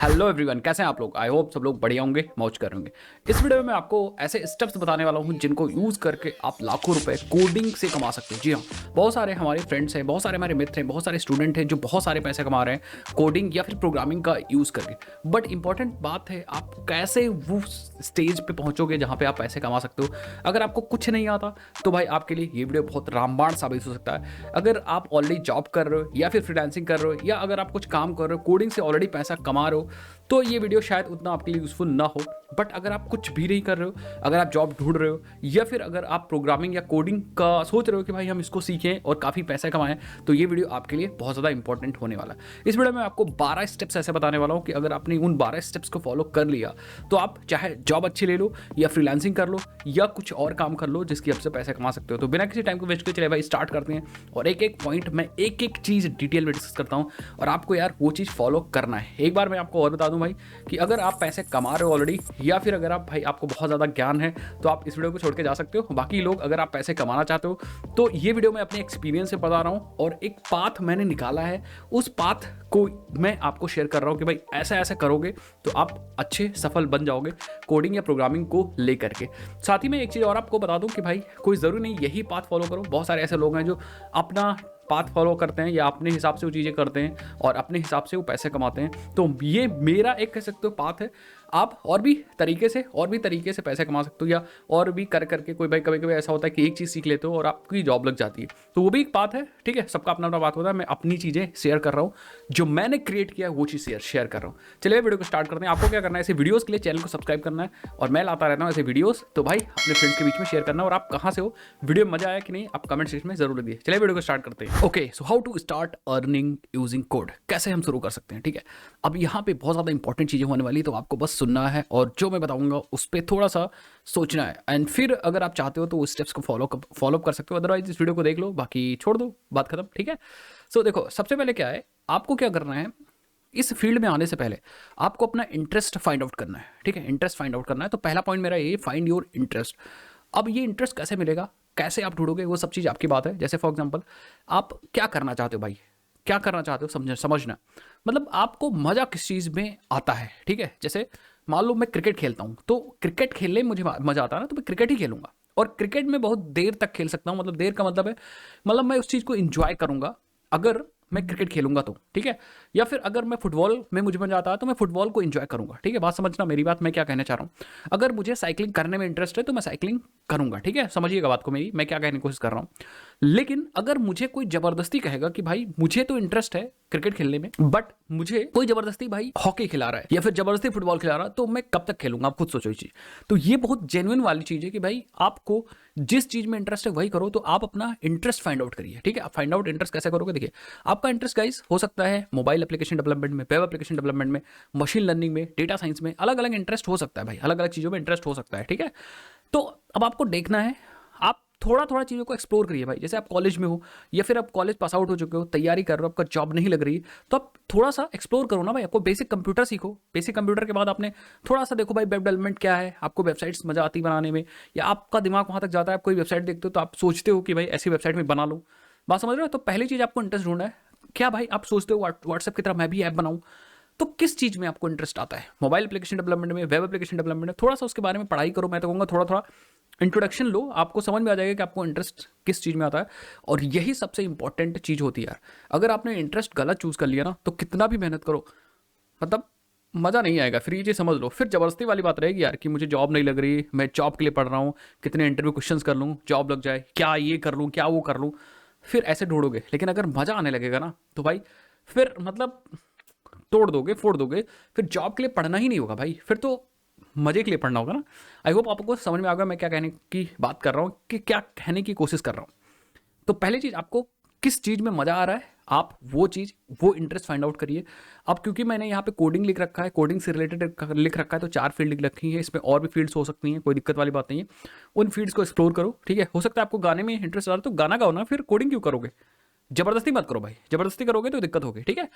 Hello everyone, कैसे हैं आप लोग। आई होप सब लोग बढ़िया होंगे, मौज कर होंगे। इस वीडियो में मैं आपको ऐसे स्टेप्स बताने वाला हूं जिनको यूज़ करके आप लाखों रुपए कोडिंग से कमा सकते हो। जी हाँ, बहुत सारे हमारे फ्रेंड्स हैं, बहुत सारे हमारे मित्र हैं, बहुत सारे स्टूडेंट हैं जो बहुत सारे पैसे कमा रहे हैं कोडिंग या फिर प्रोग्रामिंग का यूज़ करके। बट इंपॉर्टेंट बात है, आप कैसे वो स्टेज पे पहुंचोगे जहां पे आप पैसे कमा सकते हो। अगर आपको कुछ नहीं आता तो भाई आपके लिए ये वीडियो बहुत रामबाण साबित हो सकता है। अगर आप ऑलरेडी जॉब कर रहे हो या फिर फ्रीलांसिंग कर रहे हो या अगर आप कुछ काम कर रहे हो, कोडिंग से ऑलरेडी पैसा कमा रहे हो, तो ये वीडियो शायद उतना आपके लिए यूज़फुल ना हो। बट अगर आप कुछ भी नहीं कर रहे हो, अगर आप जॉब ढूंढ रहे हो या फिर अगर आप प्रोग्रामिंग या कोडिंग का सोच रहे हो कि भाई हम इसको सीखें और काफ़ी पैसे कमाएं, तो ये वीडियो आपके लिए बहुत ज़्यादा इंपॉर्टेंट होने वाला है। इस वीडियो में आपको 12 स्टेप्स ऐसे बताने वाला हूँ कि अगर आपने उन 12 स्टेप्स को फॉलो कर लिया तो आप चाहे जॉब अच्छी ले लो या फ्रीलांसिंग कर लो या कुछ और काम कर लो जिसकी आपसे पैसे कमा सकते हो। तो बिना किसी टाइम को वेस्ट किए चले भाई स्टार्ट करते हैं। और एक एक पॉइंट मैं एक एक चीज़ डिटेल में डिस्कस करता हूँ और आपको यार वो चीज़ फॉलो करना है। एक बार मैं आपको और बता दूं भाई कि अगर आप पैसे कमा रहे हो ऑलरेडी या फिर अगर आप भाई आपको बहुत ज़्यादा ज्ञान है तो आप इस वीडियो को छोड़ के जा सकते हो। बाकी लोग अगर आप पैसे कमाना चाहते हो तो ये वीडियो मैं अपने एक्सपीरियंस से बता रहा हूँ और एक पाथ मैंने निकाला है, उस पाथ को मैं आपको शेयर कर रहा हूँ कि भाई ऐसे ऐसे करोगे तो आप अच्छे सफल बन जाओगे कोडिंग या प्रोग्रामिंग को लेकर के। साथ ही में एक चीज़ और आपको बता दूं कि भाई कोई ज़रूरी नहीं यही पाथ फॉलो करो। बहुत सारे ऐसे लोग हैं जो अपना पाथ फॉलो करते हैं या अपने हिसाब से वो चीज़ें करते हैं और अपने हिसाब से वो पैसे कमाते हैं। तो ये मेरा एक कह सकते हो पाथ है। आप और भी तरीके से पैसे कमा सकते हो या और भी कर करके कोई भाई कभी कभी ऐसा होता है कि एक चीज़ सीख लेते हो और आपकी जॉब लग जाती है, तो वो भी एक बात है। ठीक है, सबका अपना अपना बात होता है। मैं अपनी चीज़ें शेयर कर रहा हूँ, जो मैंने क्रिएट किया है वो चीज़ शेयर कर रहा हूँ। चलिए वीडियो को स्टार्ट करते हैं। आपको क्या करना है, ऐसे वीडियोज़ के लिए चैनल को सब्सक्राइब करना है और मैं लाता रहता हूँ ऐसे वीडियोज़, तो भाई अपने फ्रेंड्स के बीच में शेयर करना। और आप कहाँ से हो, वीडियो में मजा आया कि नहीं, आप कमेंट सेक्शन में जरूर दिए। चलिए वीडियो को स्टार्ट करते हैं। Okay, so how to start earning using code, कैसे हम शुरू कर सकते हैं। ठीक है, अब यहाँ पे बहुत ज़्यादा इंपॉर्टेंट चीज़ें होने वाली, तो आपको बस सुनना है और जो मैं बताऊंगा उस पर थोड़ा सा सोचना है। एंड फिर अगर आप चाहते हो तो उस स्टेप्स को फॉलो कर सकते हो, अदरवाइज इस वीडियो को देख लो, बाकी छोड़ दो, बात खत्म। ठीक है, सो देखो सबसे पहले क्या है, आपको क्या करना है, इस फील्ड में आने से पहले आपको अपना इंटरेस्ट फाइंड आउट करना है। ठीक है, इंटरेस्ट फाइंड आउट करना है। तो पहला पॉइंट मेरा ये, फाइंड योर इंटरेस्ट। अब ये इंटरेस्ट कैसे मिलेगा, कैसे आप ढूंढोगे, वो सब चीज़ आपकी बात है। जैसे फॉर एग्जांपल आप क्या करना चाहते हो भाई, क्या करना चाहते हो समझना, मतलब आपको मज़ा किस चीज़ में आता है। ठीक है, जैसे मान लो मैं क्रिकेट खेलता हूँ, तो क्रिकेट खेलने में मुझे मज़ा आता है ना, तो मैं क्रिकेट ही खेलूंगा और क्रिकेट में बहुत देर तक खेल सकता हूँ। मतलब देर का मतलब है, मतलब मैं उस चीज़ को इंजॉय करूंगा अगर मैं क्रिकेट खेलूंगा तो। ठीक है, या फिर अगर मैं फुटबॉल में मुझे मजा आता है तो मैं फुटबॉल को एंजॉय करूंगा। ठीक है, बात समझना मेरी बात, मैं क्या कहना चाह रहा हूँ। अगर मुझे साइकिलिंग करने में इंटरेस्ट है तो मैं साइकिलिंग करूंगा। ठीक है, समझिएगा बात को मेरी, मैं क्या कहने की कोशिश कर रहा हूँ। लेकिन अगर मुझे कोई जबरदस्ती कहेगा कि भाई मुझे तो इंटरेस्ट है क्रिकेट खेलने में, बट मुझे कोई जबरदस्ती भाई हॉकी खिला रहा है या फिर जबरदस्ती फुटबॉल खिला रहा है, तो मैं कब तक खेलूंगा, आप खुद सोचो ये चीज। तो ये बहुत जेन्युइन वाली चीज है कि भाई आपको जिस चीज में इंटरेस्ट है वही करो। तो आप अपना इंटरेस्ट फाइंड आउट करिए। ठीक है, आप फाइंड आउट इंटरेस्ट कैसे करोगे, देखिए आपका इंटरेस्ट गाइस हो सकता है मोबाइल एप्लीकेशन डेवलपमेंट में, वेब एप्लीकेशन डेवलपमेंट में, मशीन लर्निंग में, डेटा साइंस में, अलग अलग इंटरेस्ट हो सकता है भाई, अलग अलग चीज़ों में इंटरेस्ट हो सकता है। ठीक है, तो अब आपको देखना है, आप थोड़ा थोड़ा चीज़ों को एक्सप्लोर करिए भाई। जैसे आप कॉलेज में हो या फिर आप कॉलेज पास आउट हो चुके हो, तैयारी कर रहे हो, आपका जॉब नहीं लग रही, तो आप थोड़ा सा एक्सप्लोर करो ना भाई। आपको बेसिक कंप्यूटर सीखो, बेसिक कंप्यूटर के बाद आपने थोड़ा सा देखो भाई वेब डेवलपमेंट क्या है, आपको वेबसाइट्स मजा आती बनाने में, या आपका दिमाग वहाँ तक जाता है, आप कोई वेबसाइट देखते हो तो आप सोचते हो कि भाई ऐसी वेबसाइट में बना लो। बात समझ रहे हो। तो पहली चीज़ आपको इंटरेस्ट ढूंढना है। क्या भाई आप सोचते हो व्हाट्सएप की तरह मैं भी ऐप बनाऊं, तो किस चीज़ में आपको इंटरेस्ट आता है, मोबाइल एप्लीकेशन डेवलपमेंट में, वेब एप्लीकेशन डेवलपमेंट में, थोड़ा सा उसके बारे में पढ़ाई करो। मैं तो कहूँगा थोड़ा थोड़ा इंट्रोडक्शन लो, आपको समझ में आ जाएगा कि आपको इंटरेस्ट किस चीज़ में आता है। और यही सबसे इंपॉर्टेंट चीज़ होती है यार। अगर आपने इंटरेस्ट गलत चूज़ कर लिया ना, तो कितना भी मेहनत करो मतलब मज़ा नहीं आएगा। फिर ये चीज़ समझ लो, फिर ज़बरदस्ती वाली बात रहेगी यार कि मुझे जॉब नहीं लग रही, मैं जॉब के लिए पढ़ रहा हूँ, कितने इंटरव्यू क्वेश्चंस कर लूँ, जॉब लग जाए, क्या ये कर लूँ, क्या वो कर लूँ, फिर ऐसे ढूंढोगे। लेकिन अगर मज़ा आने लगेगा ना तो भाई फिर मतलब तोड़ दोगे, फोड़ दोगे, फिर जॉब के लिए पढ़ना ही नहीं होगा भाई, फिर तो मजे के लिए पढ़ना होगा ना। आई होप आपको समझ में आ गया मैं क्या कहने की बात कर रहा हूँ, कि क्या कहने की कोशिश कर रहा हूँ। तो पहली चीज़, आपको किस चीज़ में मज़ा आ रहा है, आप वो चीज़, वो इंटरेस्ट फाइंड आउट करिए। अब क्योंकि मैंने यहाँ पे कोडिंग लिख रखा है, कोडिंग से रिलेटेड लिख रखा है, तो 4 फील्ड लिख रखी है, इसमें और भी फील्ड्स हो सकती हैं, कोई दिक्कत वाली बात नहीं है। उन फील्ड्स को एक्सप्लोर करो। ठीक है, हो सकता है आपको गाने में इंटरेस्ट आ रहा है तो गाना गाओ ना, फिर कोडिंग क्यों करोगे, जबरदस्ती मत करो भाई, जबरदस्ती करोगे तो दिक्कत होगी। ठीक है,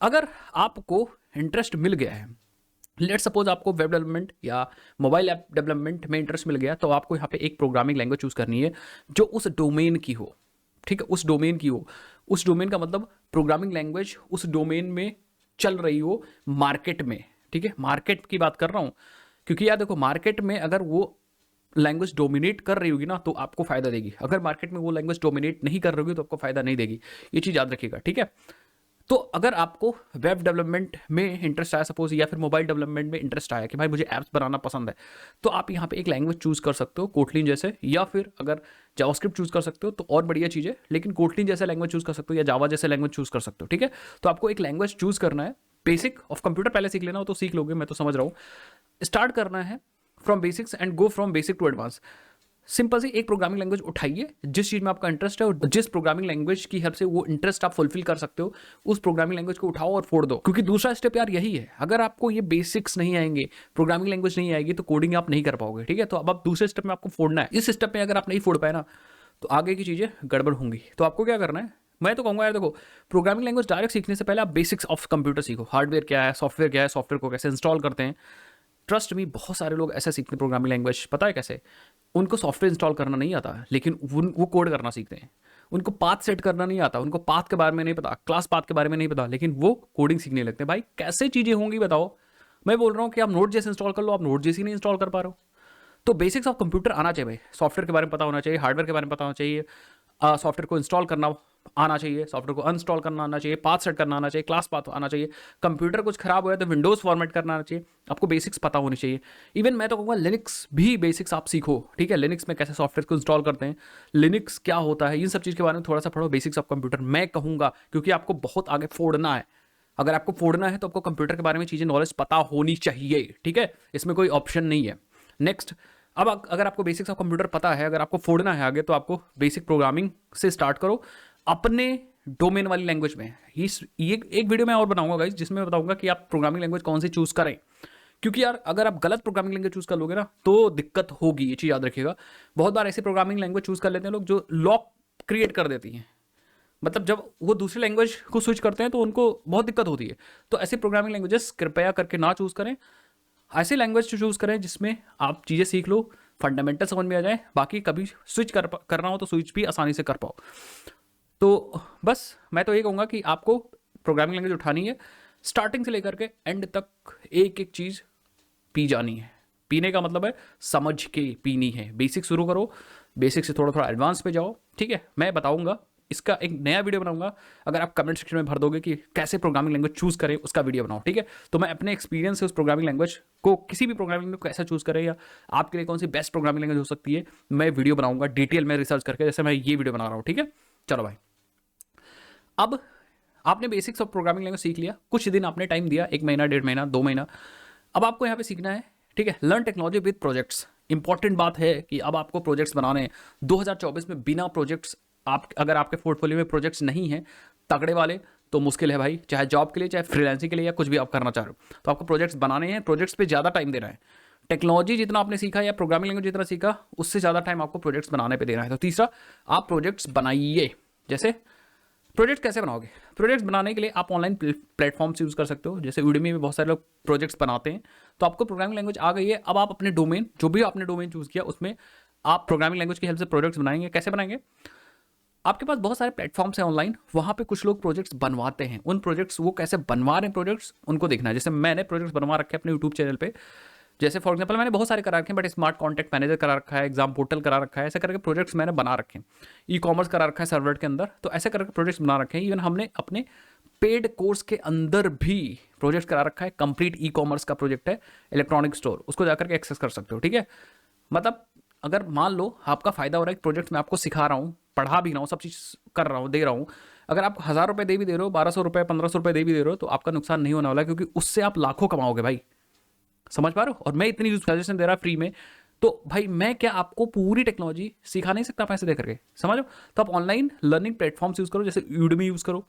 अगर आपको इंटरेस्ट मिल गया है, लेट सपोज आपको वेब डेवलपमेंट या मोबाइल ऐप डेवलपमेंट में इंटरेस्ट मिल गया, तो आपको यहाँ पे एक प्रोग्रामिंग लैंग्वेज चूज करनी है जो उस डोमेन की हो। ठीक है, उस डोमेन की हो, उस डोमेन का मतलब प्रोग्रामिंग लैंग्वेज उस डोमेन में चल रही हो मार्केट में, ठीक है, मार्केट की बात कर रहा हूँ, क्योंकि यार देखो मार्केट में अगर वो लैंग्वेज डोमिनेट कर रही होगी ना तो आपको फायदा देगी, अगर मार्केट में वो लैंग्वेज डोमिनेट नहीं कर रही होगी तो आपको फायदा नहीं देगी, ये चीज़ याद रखिएगा, ठीक है। तो अगर आपको वेब डेवलपमेंट में इंटरेस्ट आया सपोज, या फिर मोबाइल डेवलपमेंट में इंटरेस्ट आया कि भाई मुझे ऐप्स बनाना पसंद है, तो आप यहाँ पे एक लैंग्वेज चूज कर सकते हो कोटलिन जैसे, या फिर अगर जावास्क्रिप्ट चूज कर सकते हो तो और बढ़िया चीज़ है, लेकिन कोटलिन जैसे लैंग्वेज चूज कर सकते हो या जावा जैसे लैंग्वेज चूज कर सकते हो, ठीक है। तो आपको एक लैंग्वेज चूज करना है, बेसिक ऑफ कंप्यूटर पहले सीख लेना हो तो सीख लोगे, मैं तो समझ रहा हूँ। स्टार्ट करना है from basics and go from basic to advance. Simple C एक प्रोग्रामिंग लैंग्वेज उठाइए जिस चीज में आपका इंटरेस्ट है, और जिस प्रोग्रामिंग लैंग्वेज की हेल्प से वो इंटरेस्ट आप फुलफिल कर सकते हो उस प्रोग्रामिंग लैंग्वेज को उठाओ और फोड़ दो, क्योंकि दूसरा स्टेप यार यही है, अगर आपको ये बेसिक्स नहीं आएंगे, प्रोग्रामिंग लैंग्वेज नहीं आएगी तो कोडिंग आप नहीं कर पाओगे, ठीक है। तो अब आप दूसरे स्टेप में आपको फोड़ना है, इस स्टेप में अगर आप नहीं फोड़ पाए ना तो आगे की चीजें गड़बड़ होंगी। तो आपको क्या करना है, मैं तो कहूँगा यार देखो, प्रोग्रामिंग लैंग्वेज डायरेक्ट सीखने से पहले आप बेसिक्स ऑफ कंप्यूटर सीखो, हार्डवेयर क्या है, सॉफ्टवेयर को कैसे इंस्टॉल करते हैं। ट्रस्ट मी, बहुत सारे लोग ऐसे सीखते हैं प्रोग्रामिंग लैंग्वेज, पता है कैसे, उनको सॉफ्टवेयर इंस्टॉल करना नहीं आता लेकिन वो कोड करना सीखते हैं, उनको पाथ सेट करना नहीं आता, उनको पाथ के बारे में नहीं पता, क्लास पाथ के बारे में नहीं पता, लेकिन वो कोडिंग सीखने लगते हैं। भाई कैसे चीज़ें होंगी बताओ, मैं बोल रहा हूँ कि आप नोट जैसे इंस्टॉल कर लो, आप नोट जैसी नहीं इंस्टॉल कर पा रहे हो। तो बेसिक्स ऑफ कंप्यूटर आना चाहिए भाई, सॉफ्टवेयर के बारे में पता होना चाहिए, हार्डवेयर के बारे में पता होना चाहिए, सॉफ्टवेयर को इंस्टॉल करना आना चाहिए, सॉफ्टवेयर को अनइंस्टॉल करना आना चाहिए, पाथ सेट करना आना चाहिए, क्लास पाथ आना चाहिए, कंप्यूटर कुछ खराब हुआ है तो विंडोज फॉर्मेट करना आना चाहिए, आपको बेसिक्स पता होनी चाहिए। इवन मैं तो कहूँगा लिनक्स भी बेसिक्स आप सीखो, ठीक है, लिनक्स में कैसे सॉफ्टवेयर को इंस्टॉल करते हैं, लिनक्स क्या होता है, इन सब चीज़ के बारे में थोड़ा सा पढ़ो, बेसिक्स ऑफ कंप्यूटर मैं कहूँगा, क्योंकि आपको बहुत आगे फोड़ना है। अगर आपको फोड़ना है तो आपको कंप्यूटर के बारे में चीज़ें नॉलेज पता होनी चाहिए, ठीक है, इसमें कोई ऑप्शन नहीं है। नेक्स्ट, अब अगर आपको बेसिक्स ऑफ कंप्यूटर पता है, अगर आपको फोड़ना है आगे, तो आपको बेसिक प्रोग्रामिंग से स्टार्ट करो अपने डोमेन वाली लैंग्वेज में। ये एक वीडियो मैं और बनाऊंगा गाइस, जिसमें मैं बताऊंगा कि आप प्रोग्रामिंग लैंग्वेज कौन सी चूज करें, क्योंकि यार अगर आप गलत प्रोग्रामिंग लैंग्वेज चूज कर लोगे ना तो दिक्कत होगी, ये चीज़ याद रखिएगा। बहुत बार ऐसी प्रोग्रामिंग लैंग्वेज चूज कर लेते हैं लोग जो लॉक क्रिएट कर देती हैं, मतलब जब वो दूसरी लैंग्वेज को स्विच करते हैं तो उनको बहुत दिक्कत होती है। तो ऐसी प्रोग्रामिंग लैंग्वेजेस कृपया करके ना चूज करें, ऐसी लैंग्वेज चूज करें जिसमें आप चीज़ें सीख लो, फंडामेंटल समझ में आ जाए, बाकी कभी स्विच करना हो तो स्विच भी आसानी से कर पाओ। तो बस मैं तो ये कहूँगा कि आपको प्रोग्रामिंग लैंग्वेज उठानी है, स्टार्टिंग से लेकर के एंड तक एक एक चीज़ पी जानी है। पीने का मतलब है समझ के पीनी है। बेसिक शुरू करो, बेसिक से थोड़ा थोड़ा एडवांस पे जाओ, ठीक है। मैं बताऊंगा, इसका एक नया वीडियो बनाऊंगा, अगर आप कमेंट सेक्शन में भर दोगे कि कैसे प्रोग्रामिंग लैंग्वेज चूज करें उसका वीडियो बनाओ, ठीक है। तो मैं अपने एक्सपीरियंस से उस प्रोग्रामिंग लैंग्वेज को, किसी भी प्रोग्रामिंग लैंग्वेज को कैसे चूज करें या आपके लिए कौन सी बेस्ट प्रोग्रामिंग लैंग्वेज हो सकती है, मैं वीडियो बनाऊंगा डिटेल में रिसर्च करके, जैसे मैं ये वीडियो बना रहा हूँ, ठीक है। चलो भाई, अब आपने बेसिक्स ऑफ प्रोग्रामिंग लैंग्वेज सीख लिया, कुछ दिन आपने टाइम दिया, 1 महीना, 1.5 महीना, 2 महीना, अब आपको यहाँ पे सीखना है, ठीक है। Learn technology with projects. Important बात है कि अब आपको प्रोजेक्ट्स बनाने हैं 2024 में। बिना प्रोजेक्ट्स, आप अगर आपके पोर्टफोलियो में प्रोजेक्ट्स नहीं हैं तगड़े वाले तो मुश्किल है भाई, चाहे जॉब के लिए, चाहे फ्रीलांसिंग के लिए, या कुछ भी आप करना चाह रहे हो तो आपको प्रोजेक्ट्स बनाने हैं, प्रोजेक्ट्स पे ज़्यादा टाइम देना है। टेक्नोलॉजी जितना आपने सीखा या प्रोग्रामिंग लैंग्वेज जितना सीखा उससे ज़्यादा टाइम आपको प्रोजेक्ट्स बनाने पे देना है। तो तीसरा, आप प्रोजेक्ट्स बनाइए। जैसे प्रोजेक्ट कैसे बनाओगे, प्रोजेक्ट्स बनाने के लिए आप ऑनलाइन प्लेटफॉर्म्स यूज़ कर सकते हो, जैसे यूडेमी में बहुत सारे लोग प्रोजेक्ट्स बनाते हैं। तो आपको प्रोग्रामिंग लैंग्वेज आ गई है, अब आप अपने डोमेन, जो भी आपने डोमेन चूज़ किया उसमें आप प्रोग्रामिंग लैंग्वेज की हेल्प से प्रोजेक्ट्स बनाएंगे। कैसे बनाएंगे, आपके पास बहुत सारे प्लेटफॉर्म्स हैं ऑनलाइन, वहाँ पे कुछ लोग प्रोजेक्ट्स बनवाते हैं, उन प्रोजेक्ट्स वो कैसे बनवा रहे हैं प्रोजेक्ट्स उनको देखना है। जैसे मैंने प्रोजेक्ट्स बनवा रखे हैं अपने यूट्यूब चैनल पे, जैसे फॉर एग्जांपल मैंने बहुत सारे करा रखे हैं, बट स्मार्ट कॉन्टैक्ट मैनेजर करा रखा है, एग्जाम पोर्टल करा रखा है, ऐसे करके प्रोजेक्ट्स मैंने बना रखे हैं। ई कॉमर्स करा रखा है सर्वर के अंदर, तो ऐसे करके प्रोजेक्ट्स बना रखे हैं। इवन हमने अपने पेड कोर्स के अंदर भी प्रोजेक्ट करा रखा है, कंप्लीट ई कॉमर्स का प्रोजेक्ट है, इलेक्ट्रॉनिक स्टोर, उसको जाकर के एक्सेस कर सकते हो, ठीक है। मतलब अगर मान लो आपका फायदा हो रहा है, प्रोजेक्ट मैं आपको सिखा रहा हूँ, पढ़ा भी रहा हूँ, सब चीज़ कर रहा हूँ, दे रहा हूँ, अगर आप 1000 रुपये दे भी दे रहे हो, 1200 रुपये, 1500 रुपये दे भी दे रहे हो, तो आपका नुकसान नहीं होने वाला, क्योंकि उससे आप लाखों कमाओगे भाई, समझ पा रहे हो। और मैं इतनी सजेशन दे रहा फ्री में, तो भाई मैं क्या आपको पूरी टेक्नोलॉजी सिखा नहीं सकता पैसे दे करके, समझो। तो आप ऑनलाइन लर्निंग प्लेटफॉर्म्स यूज़ करो, जैसे यूडेमी यूज़ करो,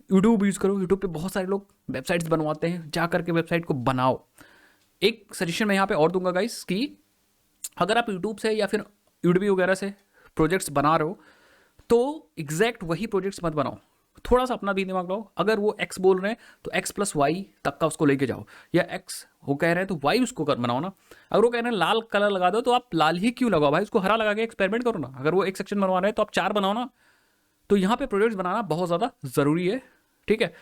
यूट्यूब यूज़ करो। यूट्यूब पे बहुत सारे लोग वेबसाइट्स बनवाते हैं, जा करके वेबसाइट को बनाओ। एक सजेशन मैं यहाँ पे और दूंगा गाइस, कि अगर आप यूट्यूब से या फिर यूडेमी वगैरह से प्रोजेक्ट्स बना रहे हो तो एग्जैक्ट वही प्रोजेक्ट्स मत बनाओ, थोड़ा सा अपना भी दिमाग लगाओ। अगर वो एक्स बोल रहे हैं तो एक्स प्लस वाई तक का उसको लेके जाओ, या एक्स वो कह रहे हैं तो वाई उसको बनाओ ना। अगर वो कह रहे हैं लाल कलर लगा दो तो आप लाल ही क्यों लगाओ भाई, उसको हरा लगा के एक्सपेरिमेंट करो ना। अगर वो एक सेक्शन बनवा रहे हैं तो आप 4 बनाओ ना। तो यहाँ पे प्रोजेक्ट्स बनाना बहुत ज़्यादा ज़रूरी है, ठीक है।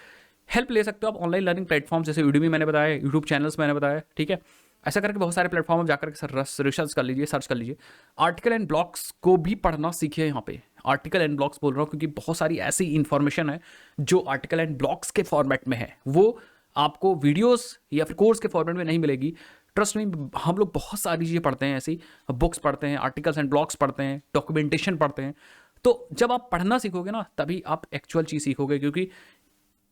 हेल्प ले सकते हो आप ऑनलाइन लर्निंग प्लेटफॉर्म जैसे यूडेमी मैंने बताया, यूट्यूब चैनल्स मैंने बताया, ठीक है। ऐसा करके बहुत सारे प्लेटफॉर्म आप जाकर के रिसर्च कर लीजिए, सर्च कर लीजिए। आर्टिकल एंड ब्लॉग्स को भी पढ़ना सीखिए यहाँ पे। आर्टिकल एंड ब्लॉग्स बोल रहा हूँ क्योंकि बहुत सारी ऐसी इन्फॉर्मेशन है जो आर्टिकल एंड ब्लॉग्स के फॉर्मेट में है, वो आपको वीडियोस या फिर कोर्स के फॉर्मेट में नहीं मिलेगी। ट्रस्ट में, हम लोग बहुत सारी चीज़ें पढ़ते हैं, ऐसी बुक्स पढ़ते हैं, आर्टिकल्स एंड ब्लॉग्स पढ़ते हैं, डॉक्यूमेंटेशन पढ़ते हैं। तो जब आप पढ़ना सीखोगे ना तभी आप एक्चुअल चीज़ सीखोगे, क्योंकि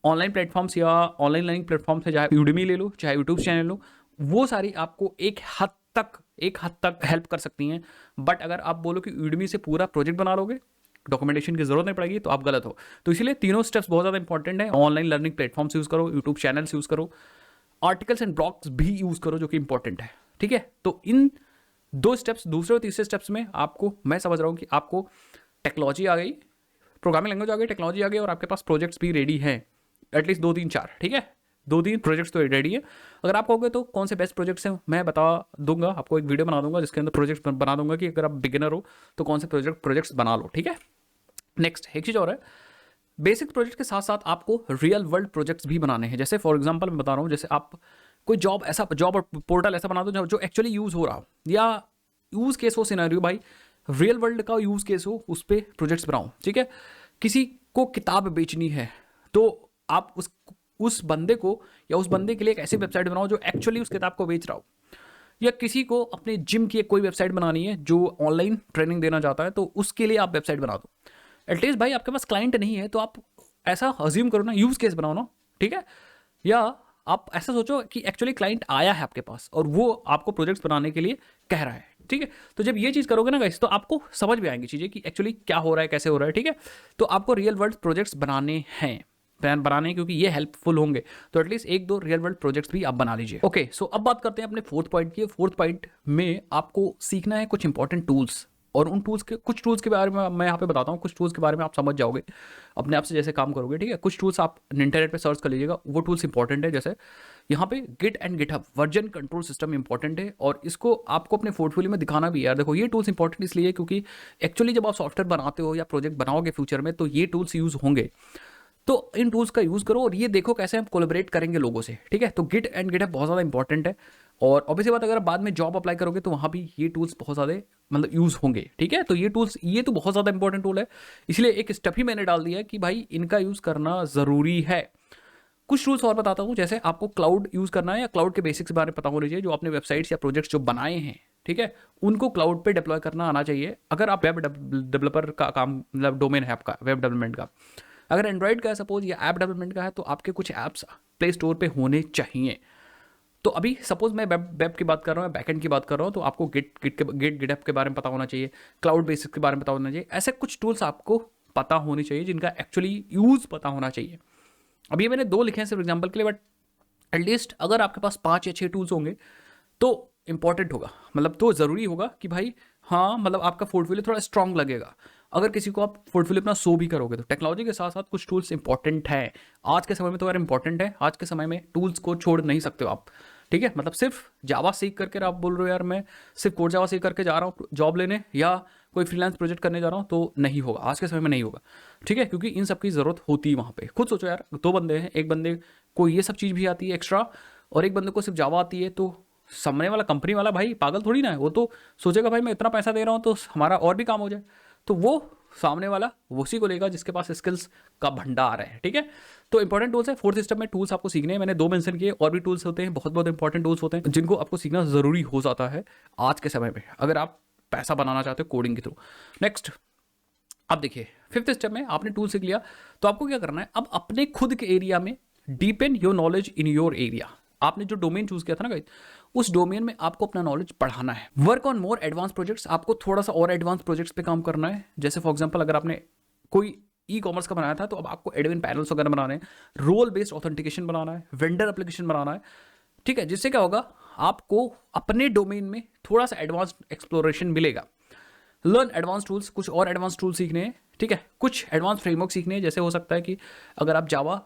ऑनलाइन प्लेटफॉर्म्स या ऑनलाइन लर्निंग प्लेटफॉर्म से, चाहे यूडेमी ले लो चाहे यूट्यूब चैनल लो, वो सारी आपको एक हद तक हेल्प कर सकती हैं। बट अगर आप बोलो कि यूडेमी से पूरा प्रोजेक्ट बना लोगे, डॉक्यूमेंटेशन की जरूरत नहीं पड़ेगी, तो आप गलत हो। तो इसीलिए तीनों स्टेप्स बहुत ज़्यादा इंपॉर्टेंट है। ऑनलाइन लर्निंग प्लेटफॉर्म्स यूज़ करो, यूट्यूब चैनल्स यूज़ करो, आर्टिकल्स एंड ब्लॉग्स भी यूज़ करो जो कि इंपॉर्टेंट है, ठीक है। तो इन दो स्टेप्स, दूसरे और तीसरे स्टेप्स में आपको, मैं समझ रहा हूँ कि आपको टेक्नोलॉजी आ गई, प्रोग्रामिंग लैंग्वेज आ गई, टेक्नोलॉजी आ गई, और आपके पास प्रोजेक्ट्स भी रेडी हैं, एटलीस्ट 2-3-4, ठीक है। 2-3 प्रोजेक्ट्स तो रेडी है। अगर आप कहोगे तो कौन से बेस्ट प्रोजेक्ट्स हैं, मैं बता दूंगा आपको, एक वीडियो बना दूंगा जिसके अंदर प्रोजेक्ट्स बना दूंगा कि अगर आप बिगिनर हो तो कौन से प्रोजेक्ट्स बना लो, ठीक है। नेक्स्ट एक चीज़ और है, बेसिक प्रोजेक्ट के साथ साथ आपको रियल वर्ल्ड प्रोजेक्ट्स भी बनाने हैं। जैसे फॉर एग्जांपल मैं बता रहा हूँ, जैसे आप कोई जॉब और पोर्टल ऐसा बना दो जो एक्चुअली यूज़ हो रहा हो, या यूज़ केस हो, सिनेरियो भाई रियल वर्ल्ड का यूज़ केस हो, उस पर प्रोजेक्ट्स बनाओ, ठीक है। किसी को किताब बेचनी है तो आप उस बंदे को या उस बंदे के लिए एक ऐसी वेबसाइट बनाओ जो एक्चुअली उस किताब को बेच रहा हो। या किसी को अपने जिम की एक कोई वेबसाइट बनानी है जो ऑनलाइन ट्रेनिंग देना चाहता है, तो उसके लिए आप वेबसाइट बना दो। एटलीस्ट भाई आपके पास क्लाइंट नहीं है तो आप ऐसा अज्यूम करो ना, यूज़ केस बनाओ ना, ठीक है। या आप ऐसा सोचो कि एक्चुअली क्लाइंट आया है आपके पास और वो आपको प्रोजेक्ट्स बनाने के लिए कह रहा है, ठीक है। तो जब ये चीज़ करोगे ना गाइस, तो आपको समझ में आएंगी चीज़ें कि एक्चुअली क्या हो रहा है, कैसे हो रहा है, ठीक है। तो आपको रियल वर्ल्ड प्रोजेक्ट्स बनाने हैं, प्लान बनाने, क्योंकि ये हेल्पफुल होंगे। तो एटलीस्ट 1-2 रियल वर्ल्ड प्रोजेक्ट्स भी आप बना लीजिए। ओके, सो अब बात करते हैं अपने फोर्थ पॉइंट की। फोर्थ पॉइंट में आपको सीखना है कुछ इंपॉर्टेंट टूल्स, और उन टूल्स के, कुछ टूल्स के बारे में मैं यहाँ पे बताता हूँ, कुछ टूल्स के बारे में आप समझ जाओगे अपने आप से जैसे काम करोगे, ठीक है। कुछ टूल्स आप इंटरनेट पे सर्च कर लीजिएगा, वो टूल्स इंपॉर्टेंट है। जैसे यहाँ पे git and GitHub version control system important है, और इसको आपको अपने पोर्टफोलियो में दिखाना भी है। यार देखो, ये टूल्स इंपॉर्टेंट इसलिए क्योंकि एक्चुअली जब आप सॉफ्टवेयर बनाते हो या प्रोजेक्ट बनाओगे फ्यूचर में, तो ये टूल्स यूज़ होंगे। तो इन टूल्स का यूज़ करो और ये देखो कैसे हम कोलैबोरेट करेंगे लोगों से, ठीक है। तो गिट एंड गिटहब बहुत ज़्यादा इंपॉर्टेंट है, और ऑब्वियसली बात, अगर आप बाद में जॉब अप्लाई करोगे तो वहाँ भी ये टूल्स बहुत ज़्यादा मतलब यूज़ होंगे, ठीक है। तो ये टूल्स, ये तो बहुत ज़्यादा इंपॉर्टेंट टूल है, इसलिए एक स्टेप ही मैंने डाल दिया है कि भाई इनका यूज़ करना ज़रूरी है। कुछ टूल्स और बताता हूँ, जैसे आपको क्लाउड यूज़ करना है या क्लाउड के बेसिक्स के बारे में पता होना चाहिए। जो आपने वेबसाइट्स या प्रोजेक्ट्स जो बनाए हैं, ठीक है, उनको क्लाउड पे डिप्लॉय करना आना चाहिए। अगर आप वेब डेवलपर का काम, मतलब डोमेन है आपका वेब डेवलपमेंट का, अगर एंड्रॉइड का है सपोज, या ऐप डेवलपमेंट का है, तो आपके कुछ ऐप्स प्ले स्टोर पे होने चाहिए। तो अभी सपोज मैं वेब की बात कर रहा हूँ, बैकएंड की बात कर रहा हूँ, तो आपको गिटहब के बारे में पता होना चाहिए, क्लाउड बेसिक्स के बारे में पता होना चाहिए। ऐसे कुछ टूल्स आपको पता होनी चाहिए जिनका एक्चुअली यूज़ पता होना चाहिए। अभी मैंने 2 लिखे हैं सिर्फ एग्जाम्पल के लिए, बट एटलीस्ट अगर आपके पास 5 या 6 टूल्स होंगे तो इंपॉर्टेंट होगा, मतलब तो ज़रूरी होगा कि भाई हाँ, मतलब आपका पोर्टफोलियो थोड़ा स्ट्रांग लगेगा। अगर किसी को आप पोर्टफोलियो अपना शो भी करोगे, तो टेक्नोलॉजी के साथ साथ कुछ टूल्स इंपॉर्टेंट हैं आज के समय में। तो यार इंपॉर्टेंट है, आज के समय में टूल्स को छोड़ नहीं सकते हो आप, ठीक है। मतलब सिर्फ जावा सीख करके आप बोल रहे हो यार मैं सिर्फ कोड जावा सीख करके जा रहा हूँ जॉब लेने या कोई फ्रीलांस प्रोजेक्ट करने जा रहा हूँ, तो नहीं होगा, आज के समय में नहीं होगा, ठीक है। क्योंकि इन सब की ज़रूरत होती है वहाँ पे। खुद सोचो यार, 2 बंदे हैं, एक बंदे को ये सब चीज़ भी आती है एक्स्ट्रा, और एक बंदे को सिर्फ जावा आती है, तो सामने वाला कंपनी वाला भाई पागल थोड़ी ना है, वो तो सोचेगा भाई मैं इतना पैसा दे रहा हूँ तो हमारा और भी काम हो जाए। तो वो सामने वाला उसी को लेगा जिसके पास स्किल्स का भंडार है, ठीक है। तो इंपॉर्टेंट टूल्स है। फोर्थ स्टेप में टूल्स आपको सीखने हैं, मैंने 2 मेंशन किए, और भी टूल्स होते हैं, बहुत बहुत इंपॉर्टेंट टूल्स होते हैं जिनको आपको सीखना ज़रूरी हो जाता है आज के समय में, अगर आप पैसा बनाना चाहते हो कोडिंग के थ्रू। नेक्स्ट अब देखिए, 5th स्टेप में आपने टूल सीख लिया, तो आपको क्या करना है, अब अपने खुद के एरिया में deepen your knowledge in your area. आपने जो डोमेन चूज किया था ना गाइस, उस डोमेन में आपको अपना नॉलेज बढ़ाना है। Work on more advance projects, आपको थोड़ा सा और एडवांस प्रोजेक्ट्स पे काम करना है। जैसे फॉर एग्जांपल अगर आपने कोई ई-कॉमर्स का बनाया था, तो अब आपको एडमिन पैनल्स वगैरह बनाने हैं, रोल बेस्ड ऑथेंटिकेशन बनाना है, वेंडर एप्लीकेशन बनाना है, ठीक है। जिससे क्या होगा, आपको अपने डोमेन में थोड़ा सा एडवांस एक्सप्लोरेशन मिलेगा। लर्न एडवांस टूल्स, कुछ और एडवांस टूल्स सीखने हैं, ठीक है। कुछ एडवांस फ्रेमवर्क सीखने हैं, जैसे हो सकता है कि अगर आप जावा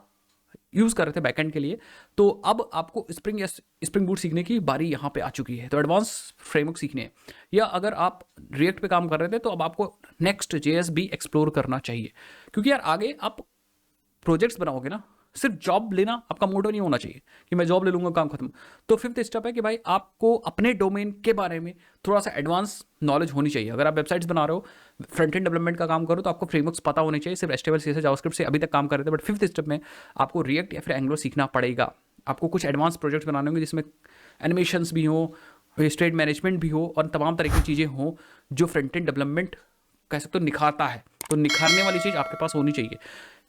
यूज़ कर रहे थे बैकएंड के लिए, तो अब आपको स्प्रिंग या स्प्रिंग बूट सीखने की बारी यहाँ पे आ चुकी है, तो एडवांस फ्रेमवर्क सीखने हैं। या अगर आप रिएक्ट पे काम कर रहे थे, तो अब आपको नेक्स्ट जेएस भी एक्सप्लोर करना चाहिए, क्योंकि यार आगे आप प्रोजेक्ट्स बनाओगे ना, सिर्फ जॉब लेना आपका मोटो नहीं होना चाहिए कि मैं जॉब ले लूंगा काम खत्म। तो फिफ्थ स्टेप है कि भाई आपको अपने डोमेन के बारे में थोड़ा सा एडवांस नॉलेज होनी चाहिए। अगर आप वेबसाइट्स बना रहे हो, फ्रंट एंड डेवलपमेंट का काम करो, तो आपको फ्रेमवर्क्स पता होने चाहिए। सिर्फ HTML CSS जावास्क्रिप्ट से अभी तक काम कर रहे थे, बट फिफ्थ स्टेप में आपको रिएक्ट या फिर एंगुलर सीखना पड़ेगा। आपको कुछ एडवांस प्रोजेक्ट्स बनाने होंगे जिसमें एनिमेशंस भी हो, स्टेट मैनेजमेंट भी हो और तमाम तरह की चीज़ें हों जो फ्रंट एंड डेवलपमेंट कह सकते हो निखारता है। तो निखारने वाली चीज़ आपके पास होनी चाहिए,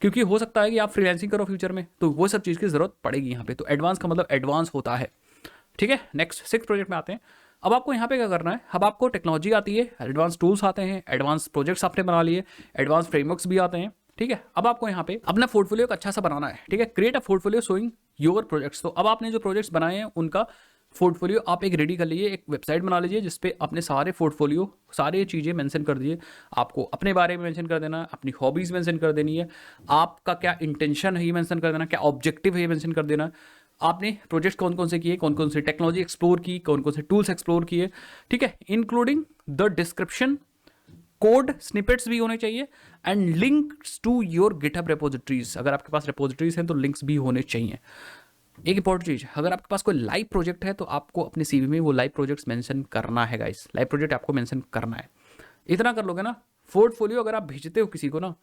क्योंकि हो सकता है कि आप फ्रीलांसिंग करो फ्यूचर में, तो वो सब चीज़ की ज़रूरत पड़ेगी यहाँ पे। तो एडवांस का मतलब एडवांस होता है, ठीक है। नेक्स्ट सिक्स प्रोजेक्ट में आते हैं। अब आपको यहाँ पे क्या करना है, अब आपको टेक्नोलॉजी आती है, एडवांस टूल्स आते हैं, एडवांस प्रोजेक्ट्स आपने बना लिए, एडवांस फ्रेमवर्क्स भी आते हैं, ठीक है। अब आपको यहाँ पे अपना पोर्टफोलियो अच्छा सा बनाना है, ठीक है। Create a portfolio showing your projects. तो अब आपने जो प्रोजेक्ट्स बनाए हैं उनका पोर्टफोलियो आप एक रेडी कर लीजिए, एक वेबसाइट बना लीजिए जिसपे अपने सारे पोर्टफोलियो सारी चीज़ें मेंशन कर दीजिए। आपको अपने बारे में मेंशन कर देना है, अपनी हॉबीज़ मेंशन कर देनी है, आपका क्या इंटेंशन है ये मेंशन कर देना, क्या ऑब्जेक्टिव है ये मेंशन कर देना। आपने प्रोजेक्ट कौन कौन से किए, कौन कौन से टेक्नोलॉजी एक्सप्लोर की, कौन कौन से टूल्स एक्सप्लोर किए, ठीक है। Including the description, code snippets भी होने चाहिए and links to your GitHub repositories. अगर आपके पास रेपोजिटरीज हैं तो लिंक्स भी होने चाहिए। एक इंपॉर्टेंट चीज, अगर आपके पास कोई लाइव प्रोजेक्ट है तो आपको अपने CV में वो लाइव प्रोजेक्ट्स मेंशन करना है गाइस। लाइव प्रोजेक्ट आपको मेंशन करना है। इतना कर लोगे ना, पोर्टफोलियो अगर आप भेजते हो किसी को ना,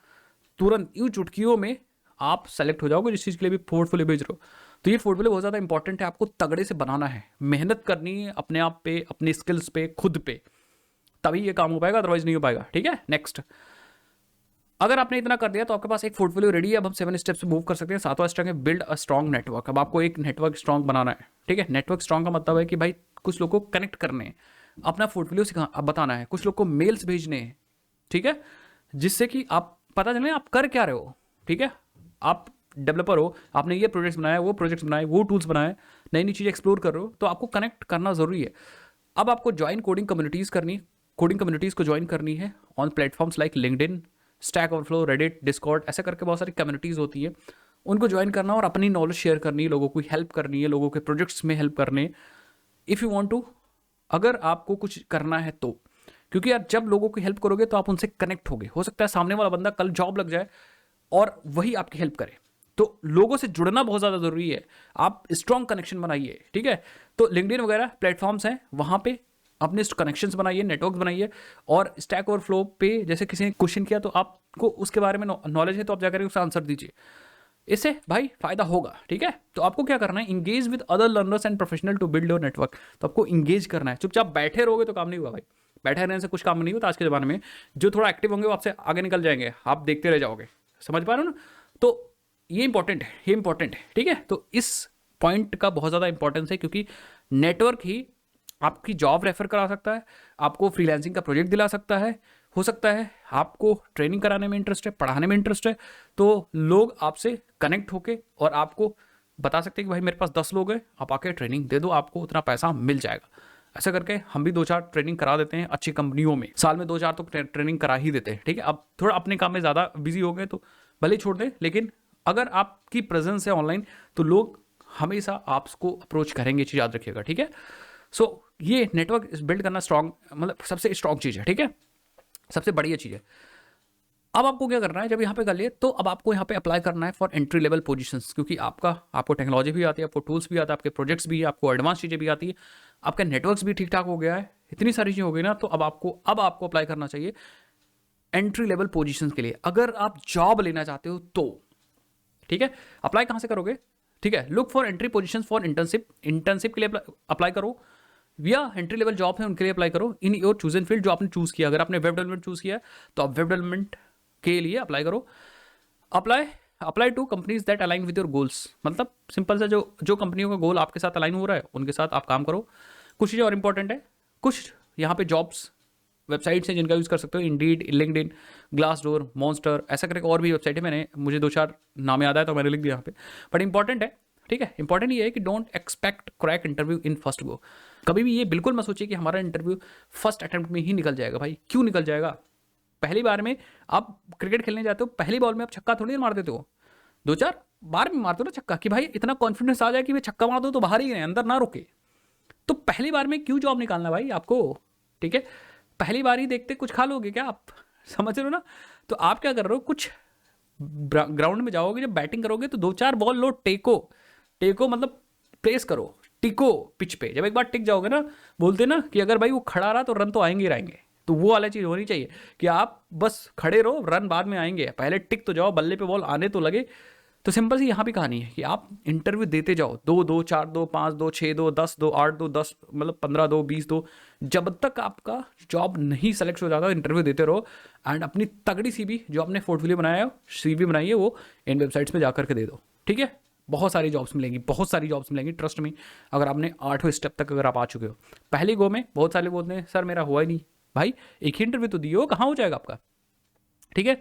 तुरंत यूं चुटकियों में आप सेलेक्ट हो जाओगे जिस चीज़ के लिए भी पोर्टफोलियो भेज रहे हो। तो ये पोर्टफोलियो बहुत ज़्यादा इंपॉर्टेंट है, आपको तगड़े से बनाना है, मेहनत करनी है अपने आप पे, अपनी स्किल्स पे, खुद पे, तभी ये काम हो पाएगा, अदरवाइज नहीं हो पाएगा, ठीक है। नेक्स्ट, अगर आपने इतना कर दिया तो आपके पास एक पोर्टफोलियो रेडी है। अब हम 7 स्टेप्स पे मूव कर सकते हैं। सातवां स्टेप है बिल्ड अ स्ट्रॉन्ग नेटवर्क। अब आपको एक नेटवर्क स्ट्रॉन्ग बनाना है, ठीक है। नेटवर्क स्ट्रॉन्ग का मतलब है कि भाई कुछ लोग को कनेक्ट करने हैं, अपना पोर्टफोलियो सिखा बताना है, कुछ लोग को मेल्स भेजने हैं, ठीक है, जिससे कि आप पता चले आप कर क्या रहे हो, ठीक है। आप डेवलपर हो, आपने ये प्रोजेक्ट्स बनाया, वो प्रोजेक्ट्स बनाए, वो टूल्स बनाए, नई नई चीज़ें एक्सप्लोर कर रहे हो, तो आपको कनेक्ट करना ज़रूरी है। अब आपको ज्वाइन कोडिंग कम्युनिटीज़ करनी, कोडिंग कम्युनिटीज़ को ज्वाइन करनी है on platforms like LinkedIn, stack overflow, Reddit, Discord, ऐसे करके बहुत सारी कम्युनिटीज़ होती है, उनको ज्वाइन करना और अपनी नॉलेज शेयर करनी है, लोगों को हेल्प करनी है, लोगों के प्रोजेक्ट्स में हेल्प करने। इफ़ यू वांट टू, अगर आपको कुछ करना है तो, क्योंकि यार जब लोगों की हेल्प करोगे तो आप उनसे कनेक्ट होगे। हो सकता है सामने वाला बंदा कल जॉब लग जाए और वही आपकी हेल्प करे। तो लोगों से जुड़ना बहुत ज़्यादा ज़रूरी है, आप स्ट्रॉन्ग कनेक्शन बनाइए, ठीक है। तो लिंक्डइन वगैरह प्लेटफॉर्म्स हैं, वहाँ पे अपने कनेक्शंस बनाइए, नेटवर्क बनाइए। और स्टैक ओवरफ्लो पे जैसे किसी ने क्वेश्चन किया तो आपको उसके बारे में नॉलेज है तो आप जाकर उसका आंसर दीजिए, इससे भाई फायदा होगा, ठीक है। तो आपको क्या करना है, engage with other learners and professional to build your network. तो आपको इंगेज करना है, चुपचाप बैठे रहोगे तो काम नहीं होगा भाई, बैठे रहने से कुछ काम नहीं होता आज के ज़माने में। जो थोड़ा एक्टिव होंगे वो आपसे आगे निकल जाएंगे, आप देखते रह जाओगे, समझ पा रहे हो ना। तो ये इंपॉर्टेंट है, ये इंपॉर्टेंट है, ठीक है। तो इस पॉइंट का बहुत ज़्यादा इंपॉर्टेंस है, क्योंकि नेटवर्क ही आपकी जॉब रेफर करा सकता है, आपको फ्रीलांसिंग का प्रोजेक्ट दिला सकता है। हो सकता है आपको ट्रेनिंग कराने में इंटरेस्ट है, पढ़ाने में इंटरेस्ट है, तो लोग आपसे कनेक्ट होके और आपको बता सकते हैं कि भाई मेरे पास 10 लोग हैं, आप आके ट्रेनिंग दे दो, आपको उतना पैसा मिल जाएगा। ऐसा करके हम भी 2-4 ट्रेनिंग करा देते हैं अच्छी कंपनियों में, साल में 2-4 तो ट्रेनिंग करा ही देते हैं, ठीक है। अब थोड़ा अपने काम में ज़्यादा बिजी हो गए तो भले ही छोड़ दें, लेकिन अगर आपकी प्रेजेंस है ऑनलाइन तो लोग हमेशा आपको अप्रोच करेंगे, चीज़ याद रखिएगा, ठीक है। सो ये नेटवर्क बिल्ड करना स्ट्रॉन्ग, मतलब सबसे स्ट्रॉन्ग चीज़ है, ठीक है, सबसे बढ़िया चीज़ है। अब आपको क्या करना है, जब यहाँ पे कर लिए तो अब आपको यहाँ पे अप्लाई करना है फॉर एंट्री लेवल पोजीशंस, क्योंकि आपको टेक्नोलॉजी भी आती है, आपको टूल्स भी आता है, आपके प्रोजेक्ट्स भी, आपको एडवांस चीज़ें भी आती है, आपका नेटवर्क्स भी ठीक ठाक हो गया है, इतनी सारी चीज़ें हो गई ना। तो अब आपको अप्लाई करना चाहिए एंट्री लेवल पोजीशंस के लिए, अगर आप जॉब लेना चाहते हो तो, ठीक है। अप्लाई कहाँ से करोगे, ठीक है, look for entry position for internship के लिए अप्लाई करो, या एंट्री लेवल जॉब है उनके लिए अप्लाई करो इन योर चूजन फील्ड, जो आपने चूज किया। अगर आपने वेब डेवलपमेंट चूज किया तो आप वेब डेवलपमेंट के लिए अप्लाई करो। Apply to companies that align with your goals, मतलब सिंपल सा जो कंपनियों का गोल आपके साथ अलाइन हो रहा है उनके साथ आप काम करो। कुछ चीज़ें और इंपॉर्टेंट है, कुछ यहाँ पे जॉब्स वेबसाइट्स हैं जिनका यूज़ कर सकते हो, इंडीड, लिंक्डइन, ग्लासडोर, मॉन्स्टर, ऐसा करके और भी वेबसाइट है, मुझे 2-4 नाम याद आया तो मैंने लिख दिया यहाँ पे, बट इंपॉर्टेंट है, ठीक है। इंपॉर्टेंट ये है कि don't expect crack interview in first go. कभी भी ये बिल्कुल मत सोचिए कि हमारा इंटरव्यू फर्स्ट अटेम्प्ट में ही निकल जाएगा। भाई क्यों निकल जाएगा, पहली बार में आप क्रिकेट खेलने जाते हो, पहली बॉल में आप छक्का थोड़ी मार देते हो, 2-4 बार में मारते हो ना छक्का, कि भाई इतना कॉन्फिडेंस आ जाए कि वे छक्का मार दो तो बाहर ही रहे, अंदर ना रुके। तो पहली बार में क्यों जॉब निकालना भाई आपको, ठीक है। पहली बार ही देखते कुछ खा लोगे क्या आप, समझ रहे हो ना। तो आप क्या कर रहे हो, कुछ ग्राउंड में जाओगे, जब बैटिंग करोगे तो 2-4 बॉल लो, टेको। टेको मतलब प्रेस करो, टिको पिच पे। जब एक बार टिक जाओगे ना, बोलते ना कि अगर भाई वो खड़ा रहा तो रन तो आएंगे ही आएंगे। तो वो वाला चीज़ होनी चाहिए कि आप बस खड़े रहो, रन बाद में आएंगे, पहले टिक तो जाओ, बल्ले पे बॉल आने तो लगे। तो सिंपल सी यहाँ भी कहानी है कि आप इंटरव्यू देते जाओ, 2-2, 4-2, 5-2, 6-2, 10-2, 8-2, 10 मतलब 15-2, 20-2, जब तक आपका जॉब नहीं सेलेक्ट हो जाता इंटरव्यू देते रहो। एंड अपनी तगड़ी सीवी जो आपने पोर्टफोलियो बनाया है, सीवी बनाई है, वो इन वेबसाइट्स में जा करके दे दो, ठीक है। बहुत सारी जॉब्स मिलेंगी, बहुत सारी जॉब्स मिलेंगी, ट्रस्ट में। अगर आपने 8वें स्टेप तक अगर आप आ चुके हो, पहली गो में बहुत सारे बोलते हैं सर मेरा हुआ ही नहीं। भाई एक ही इंटरव्यू तो दियो, कहाँ हो जाएगा आपका, ठीक है।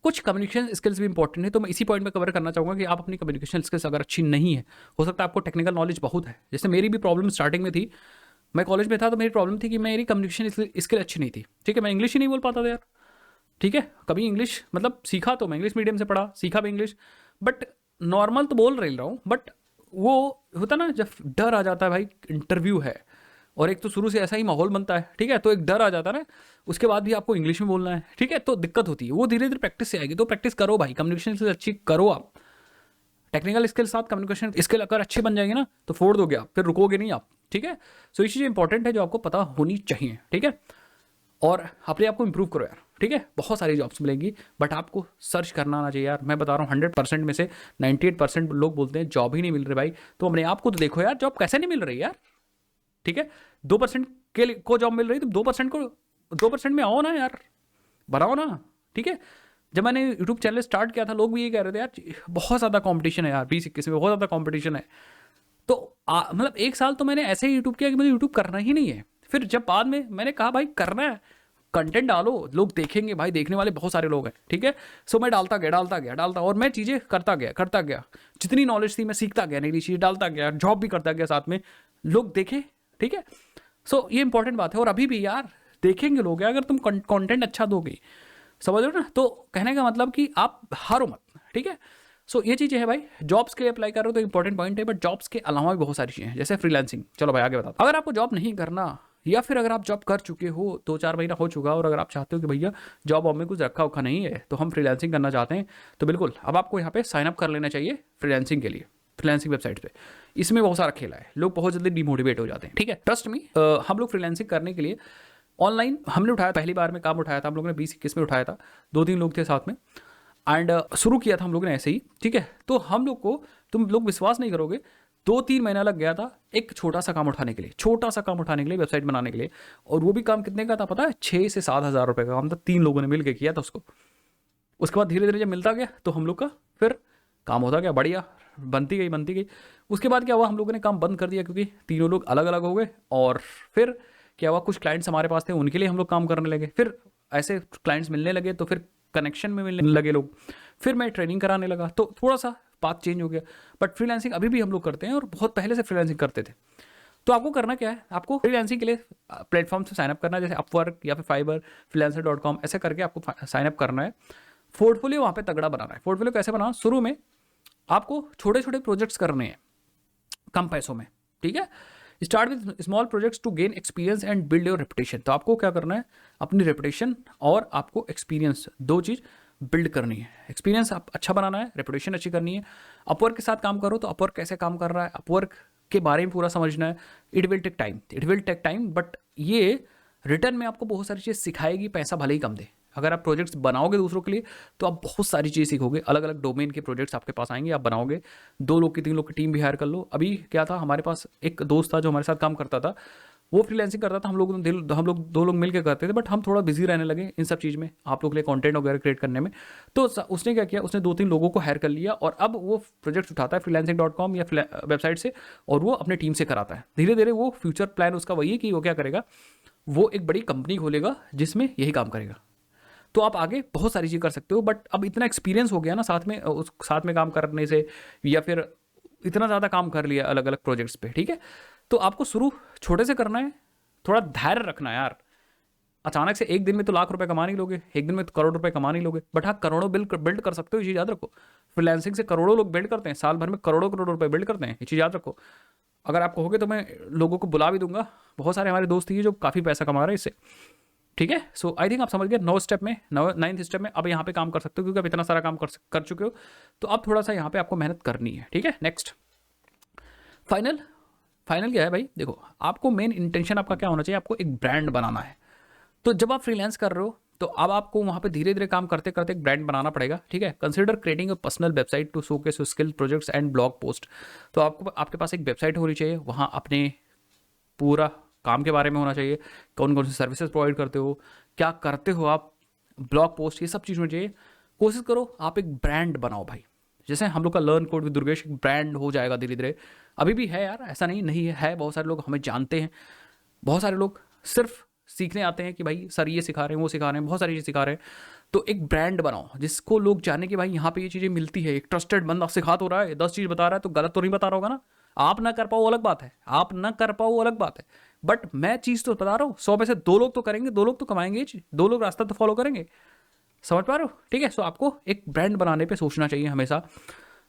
कुछ कम्युनिकेशन स्किल्स भी इंपॉर्टेंट है, तो मैं इसी पॉइंट में कवर करना चाहूँगा कि आप अपनी कम्युनिकेशन स्किल्स अगर अच्छी नहीं है, हो सकता है आपको टेक्निकल नॉलेज बहुत है। जैसे मेरी भी प्रॉब्लम स्टार्टिंग में थी, मैं कॉलेज में था तो मेरी प्रॉब्लम थी कि मेरी कम्युनिकेशन स्किल अच्छी नहीं थी, ठीक है। मैं इंग्लिश ही नहीं बोल पाता था यार, ठीक है। कभी इंग्लिश मतलब सीखा तो मैं इंग्लिश मीडियम से पढ़ा, सीखा भी इंग्लिश, बट नॉर्मल तो बोल रहा हूँ, बट वो होता ना जब डर आ जाता है भाई, इंटरव्यू है और एक तो शुरू से ऐसा ही माहौल बनता है, ठीक है, तो एक डर आ जाता है ना, उसके बाद भी आपको इंग्लिश में बोलना है, ठीक है, तो दिक्कत होती है। वो धीरे धीरे प्रैक्टिस से आएगी, तो प्रैक्टिस करो भाई, कम्युनिकेशन स्किल अच्छी करो आप। टेक्निकल स्किल साथ कम्युनिकेशन स्किल अगर अच्छे बन जाएंगे ना, तो फोड़ दोगे आप, फिर रुकोगे नहीं आप, ठीक है। सो ये चीज़ इंपॉर्टेंट है जो आपको पता होनी चाहिए, ठीक है। और अपने आप को इंप्रूव करो यार, ठीक है। बहुत सारी जॉब्स मिलेंगी, बट आपको सर्च करना आना चाहिए यार। मैं बता रहा हूँ 100% में से 98% लोग बोलते हैं जॉब ही नहीं मिल रही भाई। तो अपने आप को तो देखो यार, जॉब कैसे नहीं मिल रही यार, ठीक है। 2% के लिए को जॉब मिल रही, तो 2% में आओ ना यार, बनाओ ना, ठीक है। जब मैंने यूट्यूब चैनल स्टार्ट किया था, लोग भी ये कह रहे थे यार बहुत ज़्यादा कंपटीशन है यार, 2021 में बहुत ज़्यादा कंपटीशन है। तो मतलब 1 साल तो मैंने ऐसे ही यूट्यूब किया कि मुझे यूट्यूब करना ही नहीं है। फिर जब बाद में मैंने कहा भाई करना है, कंटेंट डालो, लोग देखेंगे भाई, देखने वाले बहुत सारे लोग हैं, ठीक है। सो मैं डालता और मैं चीज़ें करता गया, जितनी नॉलेज थी मैं सीखता गया, नई नई चीज़ डालता गया, जॉब भी करता गया साथ में, लोग देखे, ठीक है। सो ये इंपॉर्टेंट बात है। और अभी भी यार देखेंगे लोग अगर तुम कंटेंट अच्छा दोगे, समझ लो ना। तो कहने का मतलब कि आप हारो मत, ठीक है। सो ये चीज़ें है भाई, जॉब्स के अप्लाई कर रहे हो तो इंपॉर्टेंट पॉइंट है, बट जॉब्स के अलावा भी बहुत सारी चीज़ें हैं, जैसे फ्रीलांसिंग। चलो भाई आगे बताओ। अगर आपको जॉब नहीं करना, या फिर अगर आप जॉब कर चुके हो, 2-4 महीना हो चुका, और अगर आप चाहते हो कि भैया जॉब में कुछ रखा उखा नहीं है, तो हम फ्रीलांसिंग करना चाहते हैं, तो बिल्कुल अब आपको यहाँ पे साइन अप कर लेना चाहिए फ्रीलांसिंग के लिए, फ्रीलांसिंग वेबसाइट पे। इसमें बहुत सारा खेला है, लोग बहुत जल्दी डिमोटिवेट हो जाते हैं, ठीक है। ट्रस्ट मी, हम लोग फ्रीलांसिंग करने के लिए ऑनलाइन हमने उठाया, पहली बार में काम उठाया था हम लोगों ने 2021 में उठाया था, 2-3 लोग थे साथ में, एंड शुरू किया था हम लोगों ने ऐसे ही, ठीक है। तो हम लोग को, तुम लोग विश्वास नहीं करोगे, 2-3 महीना लग गया था एक छोटा सा काम उठाने के लिए, वेबसाइट बनाने के लिए। और वो भी काम कितने का था पता है? 6 से 7 हज़ार रुपये का काम था, 3 लोगों ने मिल के किया था उसको। उसके बाद धीरे धीरे जब मिलता गया तो हम लोग का फिर काम होता गया, बढ़िया बनती गई। उसके बाद क्या हुआ, हम लोगों ने काम बंद कर दिया, क्योंकि तीनों लोग अलग अलग हो गए। और फिर क्या हुआ, कुछ क्लाइंट्स हमारे पास थे, उनके लिए हम लोग काम करने लगे। फिर ऐसे क्लाइंट्स मिलने लगे, तो फिर कनेक्शन में मिलने लगे लोग। फिर मैं ट्रेनिंग कराने लगा, तो थोड़ा सा बात चेंज हो गया। बट फ्रीलांसिंग अभी भी हम लोग करते हैं, और बहुत पहले से फ्रीलांसिंग करते थे। तो आपको करना क्या है, आपको फ्रीलांसिंग के लिए प्लेटफॉर्म से साइनअप करना है, जैसे अपवर्क या फिर फाइबर, freelancer.com, ऐसे करके आपको साइनअप करना है। पोर्टफोलियो वहाँ पे तगड़ा बनाना है। पोर्टफोलियो कैसे बनाना, शुरू में आपको छोटे छोटे प्रोजेक्ट्स करने हैं कम पैसों में, ठीक है। Start with small projects to gain experience and build your reputation. तो आपको क्या करना है, अपनी रेपुटेशन और आपको एक्सपीरियंस, दो चीज़ बिल्ड करनी है। एक्सपीरियंस आप अच्छा बनाना है, रेपुटेशन अच्छी करनी है। अपवर्क के साथ काम करो, तो अपवर्क कैसे काम कर रहा है, अपवर्क के बारे में पूरा समझना है। It will take time, but ये रिटर्न में आपको बहुत सारी चीज़ सिखाएगी, पैसा भले ही कम दे। अगर आप प्रोजेक्ट्स बनाओगे दूसरों के लिए, तो आप बहुत सारी चीज़ सीखोगे, अलग अलग डोमेन के प्रोजेक्ट्स आपके पास आएंगे, आप बनाओगे। 2 लोग की 3 लोग की टीम भी हायर कर लो। अभी क्या था, हमारे पास एक दोस्त था जो हमारे साथ काम करता था, वो फ्रीलांसिंग करता था, हम लोग 2 लोग मिल के करते थे, बट हम थोड़ा बिजी रहने लगे इन सब चीज़ में, आप लोग के लिए कंटेंट वगैरह क्रिएट करने में। तो उसने क्या किया, उसने 2-3 लोगों को हायर कर लिया, और अब वो प्रोजेक्ट्स उठाता है freelancing.com या वेबसाइट से, और वो अपने टीम से कराता है। धीरे धीरे वो फ्यूचर प्लान उसका वही है कि वो क्या करेगा, वो एक बड़ी कंपनी खोलेगा जिसमें यही काम करेगा। तो आप आगे बहुत सारी चीज़ कर सकते हो, बट अब इतना एक्सपीरियंस हो गया ना साथ में काम करने से, या फिर इतना ज़्यादा काम कर लिया अलग अलग प्रोजेक्ट्स पे, ठीक है। तो आपको शुरू छोटे से करना है, थोड़ा धैर्य रखना है यार। अचानक से एक दिन में तो लाख रुपए कमा नहीं लोगे, एक दिन में तो करोड़ रुपए कमा नहीं लोगे, बट हाँ करोड़ों बिल्ड कर सकते हो, ये चीज़ याद रखो। फ्रीलांसिंग से करोड़ों लोग बिल्ड करते हैं, साल भर में करोड़ों करोड़ रुपए बिल्ड करते हैं, ये चीज़ याद रखो। अगर आप कहोगे तो मैं लोगों को बुला भी दूंगा, बहुत सारे हमारे दोस्त ही जो काफ़ी पैसा कमा रहे हैं इससे, ठीक है। सो आई थिंक आप समझ गए 9 स्टेप में, 9th स्टेप में अब यहाँ पे काम कर सकते हो, क्योंकि अब इतना सारा काम कर चुके हो, तो अब थोड़ा सा यहाँ पे आपको मेहनत करनी है। ठीक है, नेक्स्ट फाइनल क्या है भाई, देखो आपको मेन इंटेंशन आपका क्या होना चाहिए, आपको एक ब्रांड बनाना है। तो जब आप फ्रीलांस कर रहे हो तो अब आपको वहाँ पे धीरे धीरे काम करते करते एक ब्रांड बनाना पड़ेगा। ठीक है, consider creating a personal website to showcase your skill projects and blog post. तो आपको आपके पास एक वेबसाइट होनी चाहिए, वहाँ अपने पूरा काम के बारे में होना चाहिए, कौन कौन सी सर्विसेज प्रोवाइड करते हो, क्या करते हो आप, ब्लॉग पोस्ट, ये सब चीज़ होनी चाहिए। कोशिश करो आप एक ब्रांड बनाओ भाई, जैसे हम लोग का लर्न कोड विद दुर्गेश एक ब्रांड हो जाएगा धीरे धीरे। अभी भी है यार, ऐसा नहीं है, बहुत सारे लोग हमें जानते हैं, बहुत सारे लोग सिर्फ सीखने आते हैं कि भाई सर ये सिखा रहे हैं, वो सिखा रहे हैं, बहुत सारी चीज़ सिखा रहे हैं। तो एक ब्रांड बनाओ जिसको लोग जाने कि भाई यहाँ पे ये चीज़ें मिलती है, एक ट्रस्टेड बंदा सिखा तो रहा है, 10 चीज़ बता रहा है, तो गलत तो नहीं बता रहा होगा ना। आप ना कर पाओ अलग बात है, आप ना कर पाओ अलग बात है, बट मैं चीज़ तो बता रहा हूँ, 100 में से 2 लोग तो करेंगे, 2 लोग तो कमाएंगे, 2 लोग रास्ता तो फॉलो करेंगे। समझ पा रहे हो? ठीक है, सो आपको एक ब्रांड बनाने पे सोचना चाहिए हमेशा।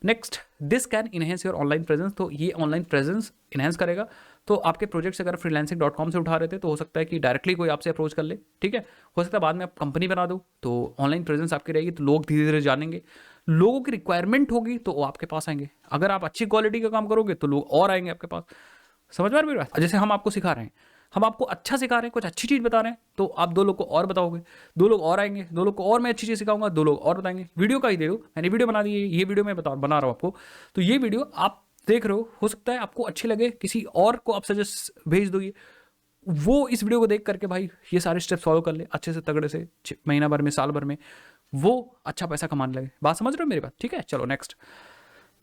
Next, this can enhance your online presence. तो ये ऑनलाइन प्रेजेंस इनहेंस करेगा। तो आपके प्रोजेक्ट्स अगर freelancing.com से उठा रहे थे तो हो सकता है कि डायरेक्टली कोई आपसे अप्रोच कर ले। ठीक है, हो सकता है बाद में आप कंपनी बना दो तो ऑनलाइन प्रेजेंस आपकी रहेगी, तो लोग धीरे धीरे जानेंगे, लोगों की रिक्वायरमेंट होगी तो वो आपके पास आएंगे। अगर आप अच्छी क्वालिटी का काम करोगे तो लोग और आएंगे आपके पास। समझ पा रहे हो मेरी बात? जैसे हम आपको सिखा रहे हैं, हम आपको अच्छा सिखा रहे हैं, कुछ अच्छी चीज़ बता रहे हैं, तो आप 2 लोग को और बताओगे, 2 लोग और आएंगे, 2 लोग को और मैं अच्छी चीज़ सिखाऊंगा, 2 लोग और बताएंगे। वीडियो का ही दे दो, मैंने वीडियो बना दी है, ये वीडियो मैं बना रहा हूँ आपको, तो ये वीडियो आप देख रहे हो सकता है आपको अच्छी लगे, किसी और को आप सजेस्ट भेज दो, वो इस वीडियो को देख करके भाई ये सारे स्टेप्स फॉलो कर ले अच्छे से, तगड़े से, महीना भर में, साल भर में, वो अच्छा पैसा कमाने लगे। बात समझ रहे हो मेरी बात? ठीक है, चलो नेक्स्ट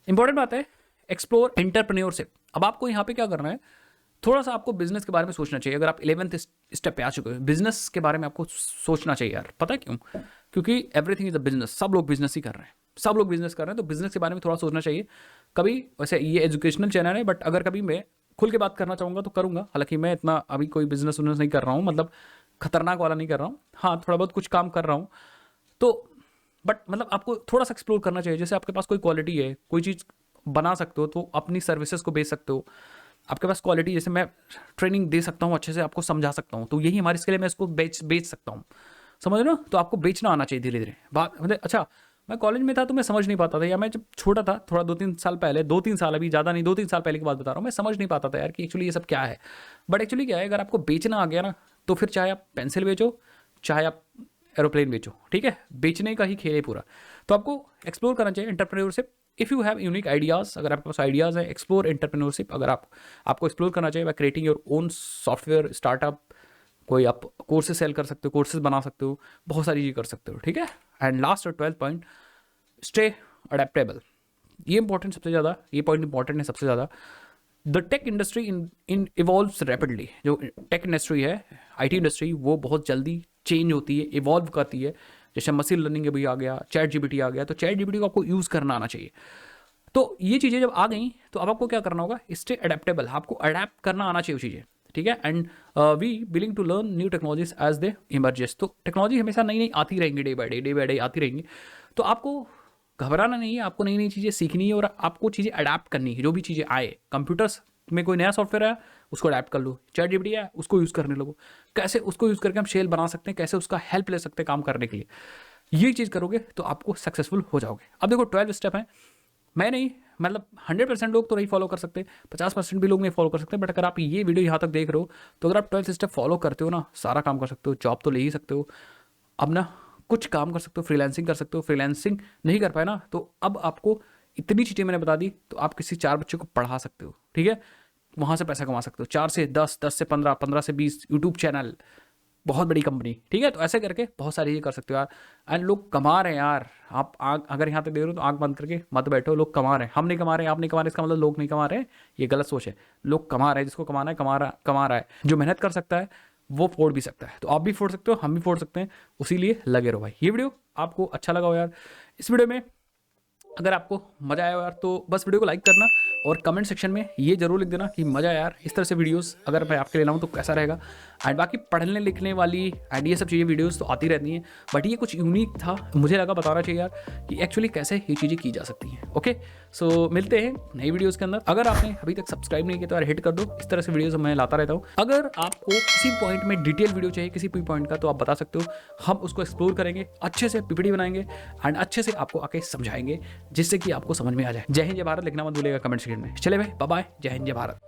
इंपॉर्टेंट बात है, एक्सप्लोर एंटरप्रेन्योरशिप। अब आपको यहाँ पे क्या करना है, थोड़ा सा आपको बिजनेस के बारे में सोचना चाहिए। अगर आप 11th स्टेप पे आ चुके हो, बिजनेस के बारे में आपको सोचना चाहिए यार। पता है क्यों? क्योंकि एवरीथिंग इज अ बिजनेस, सब लोग बिजनेस ही कर रहे हैं, सब लोग बिजनेस कर रहे हैं, तो बिजनेस के बारे में थोड़ा सोचना चाहिए। कभी वैसे ये एजुकेशनल चैनल है, बट अगर कभी मैं खुल के बात करना चाहूँगा तो करूँगा। हालांकि मैं इतना अभी कोई बिजनेस नहीं कर रहा हूँ, मतलब खतरनाक वाला नहीं कर रहा हूँ, हाँ थोड़ा बहुत कुछ काम कर रहा हूँ। तो बट मतलब आपको थोड़ा सा एक्सप्लोर करना चाहिए। जैसे आपके पास कोई क्वालिटी है, कोई चीज़ बना सकते हो, तो अपनी सर्विसेज को बेच सकते हो। आपके पास क्वालिटी, जैसे मैं ट्रेनिंग दे सकता हूँ, अच्छे से आपको समझा सकता हूँ, तो यही हमारी स्किल है, मैं इसको बेच सकता हूँ। समझ रहे हो? तो आपको बेचना आना चाहिए धीरे धीरे। बात मतलब अच्छा, मैं कॉलेज में था तो मैं समझ नहीं पाता था, या मैं जब छोटा था थोड़ा 2-3 साल पहले, 2-3 साल, अभी ज़्यादा नहीं, 2-3 साल पहले की बात बता रहा हूँ, मैं समझ नहीं पाता था यार कि एक्चुअली ये सब क्या है। बट एक्चुअली क्या है, अगर आपको बेचना आ गया ना, तो फिर चाहे आप पेंसिल बेचो, चाहे आप एरोप्लेन बेचो, ठीक है, बेचने का ही खेल है पूरा। तो आपको एक्सप्लोर करना चाहिए entrepreneurship. If you have unique ideas, अगर आपके पास आइडियाज़ है, एक्सप्लोर एंटरप्रेन्योरशिप। अगर आपको एक्सप्लोर करना चाहिए by creating your own software startup, कोई आप कोर्सेज सेल कर सकते हो, कोर्सेज बना सकते हो, बहुत सारी चीज़ कर सकते हो। ठीक है, एंड लास्ट और 12th पॉइंट, स्टे अडेप्टेबल। ये इंपॉर्टेंट सबसे ज़्यादा, ये पॉइंट इंपॉर्टेंट है सबसे ज़्यादा। The tech industry in evolves rapidly. जो टेक इंडस्ट्री है, आईटी इंडस्ट्री, वो बहुत जल्दी चेंज होती है, इवॉल्व करती है। जैसे मशीन लर्निंग अभी आ गया, चैट जीपीटी आ गया, तो चैट जीपीटी को आपको यूज़ करना आना चाहिए। तो ये चीज़ें जब आ गई तो अब आपको क्या करना होगा, स्टे अडेप्टेबल, आपको अडेप्ट करना आना चाहिए चीज़ें। ठीक है, and we willing to learn new technologies as they emerges. तो टेक्नोलॉजी हमेशा नई नई आती रहेंगी, डे बाय डे आती रहेंगी। तो आपको घबराना नहीं है, आपको नई नई चीज़ें सीखनी है और आपको चीज़ें अडेप्ट करनी है। जो भी चीज़ें आए, कंप्यूटर्स में कोई नया सॉफ्टवेयर आया, उसको अडेप्ट कर लो। चैट जीपीटी आया, उसको यूज़ करने लगो। कैसे उसको यूज़ करके हम शेल बना सकते हैं, कैसे उसका हेल्प ले सकते हैं काम करने के लिए, ये चीज़ करोगे तो आपको सक्सेसफुल हो जाओगे। अब देखो 12 स्टेप है, मैं नहीं, मतलब 100% लोग तो नहीं फॉलो कर सकते, 50% भी लोग नहीं फॉलो कर सकते, बट अगर आप ये वीडियो यहाँ तक देख रहे हो तो अगर आप 12 स्टेप फॉलो करते हो ना, सारा काम कर सकते हो, जॉब तो ले ही सकते हो। अब ना कुछ काम कर सकते हो, फ्रीलांसिंग कर सकते हो। फ्रीलांसिंग नहीं कर पाए ना, तो अब आपको इतनी चीज़ें मैंने बता दी, तो आप किसी 4 बच्चों को पढ़ा सकते हो। ठीक है, वहाँ से पैसा कमा सकते हो, 4 से 10, 10 से 15, 15 से 20, यूट्यूब चैनल, बहुत बड़ी कंपनी। ठीक है, तो ऐसे करके बहुत सारी चीज़ें कर सकते हो यार, एंड लोग कमा रहे हैं यार। आप अगर यहाँ तक देख रहे हो तो आंख बंद करके मत बैठो, लोग कमा रहे हैं। हम नहीं कमा रहे हैं, आप नहीं कमा रहे, इसका मतलब लोग नहीं कमा रहे हैं, ये गलत सोच है। लोग कमा रहे हैं, जिसको कमाना है कमा रहा है। जो मेहनत कर सकता है वो फोड़ भी सकता है, तो आप भी फोड़ सकते हो, हम भी फोड़ सकते हैं, उसी लिए लगे रहो भाई। ये वीडियो आपको अच्छा लगा हो यार, इस वीडियो में अगर आपको मज़ा आया यार तो बस वीडियो को लाइक करना और कमेंट सेक्शन में ये जरूर लिख देना कि मज़ा आया यार, इस तरह से वीडियोस अगर मैं आपके लिए लाऊं तो कैसा रहेगा। एंड बाकी पढ़ने लिखने वाली एंड ये सब चीज़ें वीडियोस तो आती रहती हैं, बट ये कुछ यूनिक था, मुझे लगा बताना चाहिए यार कि एक्चुअली कैसे ये चीज़ें की जा सकती हैं। ओके, सो मिलते हैं नई वीडियोज़ के अंदर। अगर आपने अभी तक सब्सक्राइब नहीं किया तो यार हिट कर दो, इस तरह से वीडियोज़ मैं लाता रहता हूँ। अगर आपको किसी पॉइंट में डिटेल वीडियो चाहिए किसी भी पॉइंट का तो आप बता सकते हो, हम उसको एक्सप्लोर करेंगे, अच्छे से पीपीटी बनाएंगे एंड अच्छे से आपको आके समझाएंगे जिससे कि आपको समझ में आ जाए। जय हिंद जय भारत लिखना मत भूलिएगा कमेंट सेक्शन में। चले भाई, बाय बाय, जय हिंद जय भारत।